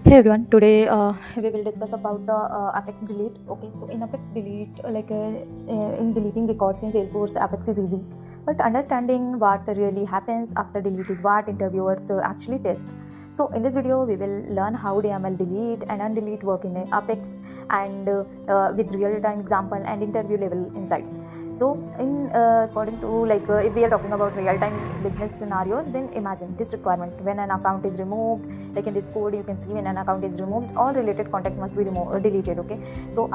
Hey everyone, today we will discuss about the Apex Delete. Okay, so in Apex Delete, in deleting records in Salesforce, Apex is easy, but understanding what really happens after delete is what interviewers actually test. So in this video, we will learn how DML delete and undelete work in Apex and with real-time example and interview level insights. So in according to if we are talking about real-time business scenarios, then imagine this requirement when an account is removed. Like in this code you can see when an account is removed, all related contacts must be deleted. Okay, so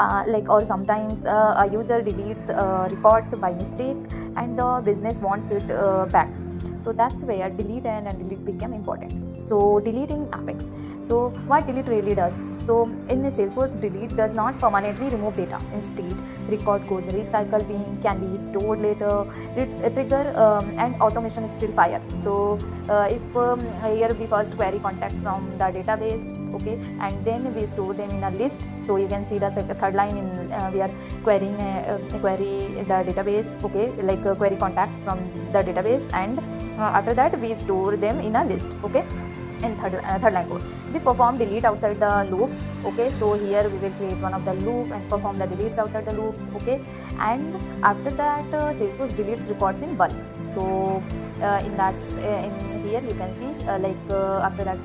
or sometimes a user deletes records by mistake and the business wants it back. So that's where delete and undelete become important. So deleting Apex, so what delete really does, so in the Salesforce, delete does not permanently remove data. Instead, record goes recycle bin, can be stored later, trigger and automation is still fire. So if here we first query contact from the database, okay, and then we store them in a list. So you can see the third line in we are querying query the database, okay, query contacts from the database, and after that we store them in a list, okay. In third line code, we perform delete outside the loops. Okay, so here we will create one of the loop and perform the deletes outside the loops. Okay, and after that Salesforce deletes records in bulk. So in that in here you can see after that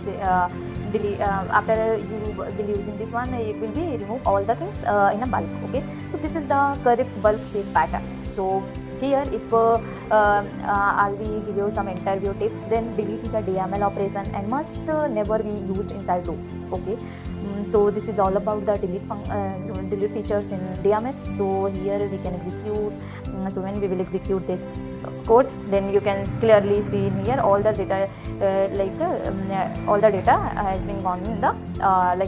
delete after you will be using this one, it will be remove all the things in a bulk. Okay, so this is the correct bulk save pattern. So here if I'll be give you some interview tips, then delete is a DML operation and must never be used inside loops. Okay, so this is all about the delete features in DML. So here we can execute. So when we will execute this code, then you can clearly see in here all the data all the data has been gone in the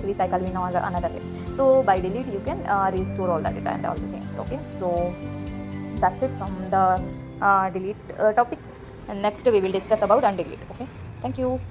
recycle bin or another way. So by delete you can restore all the data and all the things. Okay, so that's it from the delete topic, and next we will discuss about undelete. Okay, thank you.